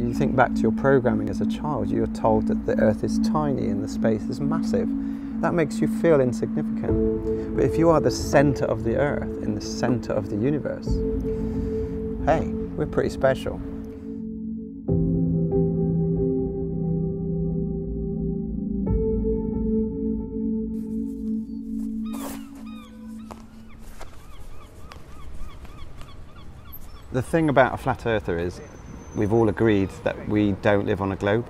You think back to your programming as a child, you're told that the Earth is tiny and the space is massive. That makes you feel insignificant. But if you are the centre of the Earth, in the centre of the universe, hey, we're pretty special. The thing about a flat earther is we've all agreed that we don't live on a globe.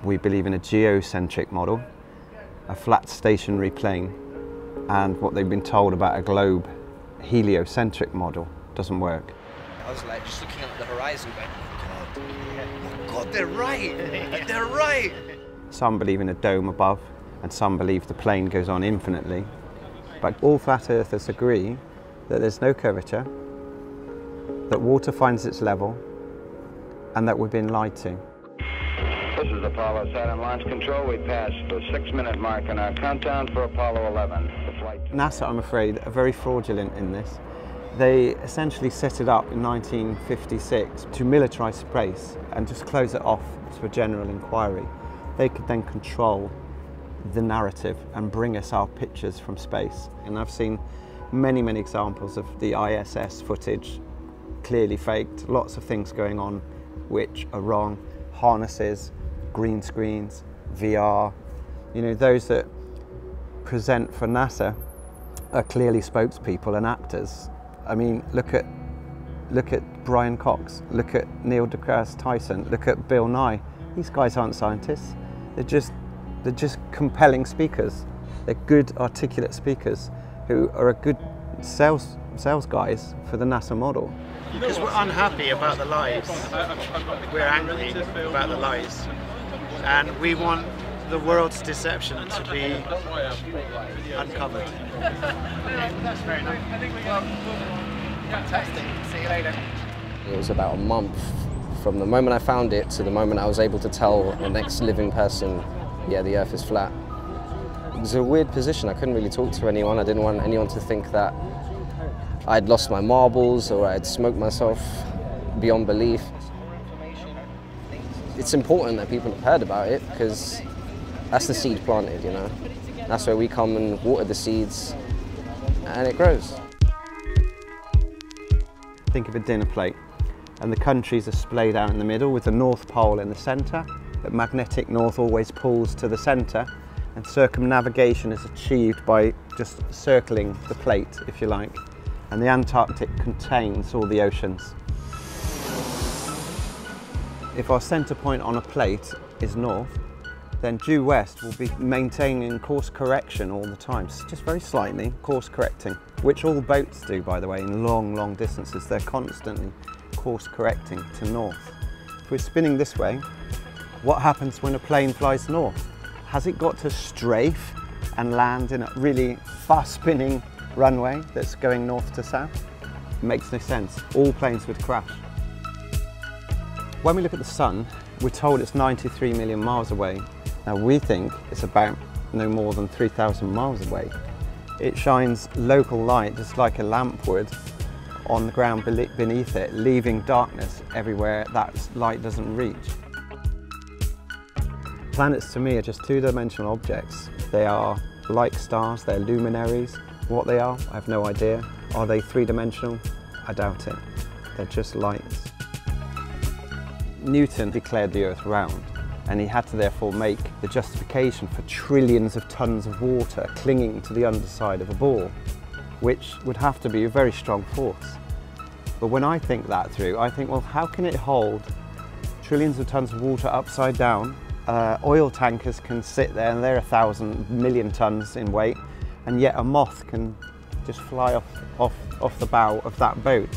We believe in a geocentric model, a flat stationary plane, and what they've been told about a globe heliocentric model doesn't work. I was like just looking at the horizon going, oh God, they're right, they're right. Some believe in a dome above and some believe the plane goes on infinitely. But all flat earthers agree that there's no curvature, that water finds its level, and that we've been lied to. This is Apollo Saturn Launch Control. We passed the 6-minute mark in our countdown for Apollo 11. NASA, I'm afraid, are very fraudulent in this. They essentially set it up in 1956 to militarise space and just close it off to a general inquiry. They could then control the narrative and bring us our pictures from space. And I've seen many, many examples of the ISS footage clearly faked, lots of things going on which are wrong, harnesses, green screens, VR. You know, those that present for NASA are clearly spokespeople and actors. I mean, look at Brian Cox, look at Neil deGrasse Tyson, look at Bill Nye. These guys aren't scientists. They're just compelling speakers. They're good, articulate speakers who are a good sales guys for the NASA model. Because we're unhappy about the lies. We're angry about the lies. And we want the world's deception to be uncovered. That's fair enough. Fantastic. See you later. It was about a month from the moment I found it to the moment I was able to tell the next living person, yeah, the Earth is flat. It was a weird position. I couldn't really talk to anyone. I didn't want anyone to think that I'd lost my marbles or I'd smoked myself beyond belief. It's important that people have heard about it because that's the seed planted, you know. That's where we come and water the seeds and it grows. Think of a dinner plate and the countries are splayed out in the middle with the North Pole in the centre. The magnetic north always pulls to the centre and circumnavigation is achieved by just circling the plate, if you like. And the Antarctic contains all the oceans. If our centre point on a plate is north, then due west will be maintaining course correction all the time, just very slightly course correcting, which all boats do, by the way, in long, long distances. They're constantly course correcting to north. If we're spinning this way, what happens when a plane flies north? Has it got to strafe and land in a really fast spinning runway that's going north to south? It makes no sense. All planes would crash. When we look at the sun, we're told it's 93 million miles away. Now we think it's about no more than 3,000 miles away. It shines local light just like a lamp would on the ground beneath it, leaving darkness everywhere that light doesn't reach. Planets to me are just two-dimensional objects. They are like stars, they're luminaries. What they are, I have no idea. Are they three-dimensional? I doubt it. They're just lights. Newton declared the Earth round, and he had to therefore make the justification for trillions of tons of water clinging to the underside of a ball, which would have to be a very strong force. But when I think that through, I think, well, how can it hold trillions of tons of water upside down? Oil tankers can sit there and they're 1,000 million tons in weight, and yet a moth can just fly off the bow of that boat.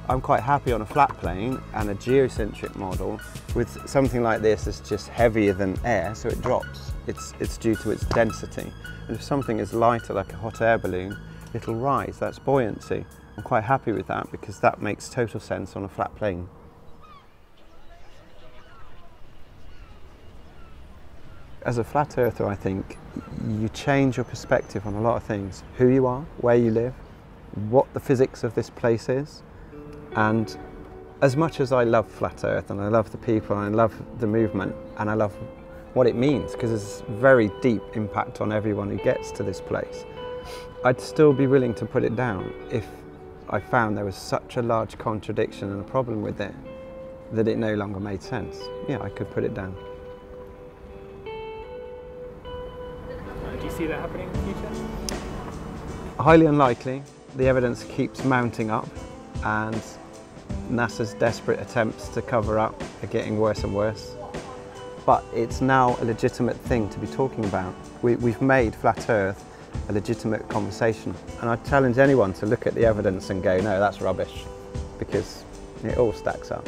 I'm quite happy on a flat plane and a geocentric model with something like this that's just heavier than air, so it drops. It's due to its density. And if something is lighter, like a hot air balloon, it'll rise. That's buoyancy. I'm quite happy with that because that makes total sense on a flat plane. As a flat earther, I think you change your perspective on a lot of things. Who you are, where you live, what the physics of this place is, and As much as I love Flat Earth and I love the people and I love the movement and I love what it means, because there's a very deep impact on everyone who gets to this place, I'd still be willing to put it down if I found there was such a large contradiction and a problem with it that it no longer made sense. Yeah, I could put it down. Do you see that happening in the future? Highly unlikely. The evidence keeps mounting up and NASA's desperate attempts to cover up are getting worse and worse. But it's now a legitimate thing to be talking about. We've made Flat Earth a legitimate conversation. And I challenge anyone to look at the evidence and go, no, that's rubbish, because it all stacks up.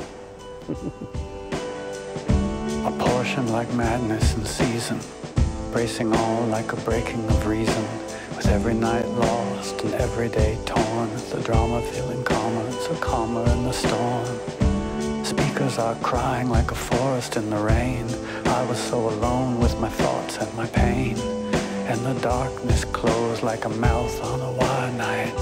A portion like madness in season, bracing all like a breaking of reason, with every night lost and every day torn, the drama feeling calmer, so calmer in the storm. Speakers are crying like a forest in the rain. I was so alone with my thoughts and my pain, and the darkness closed like a mouth on a wild night.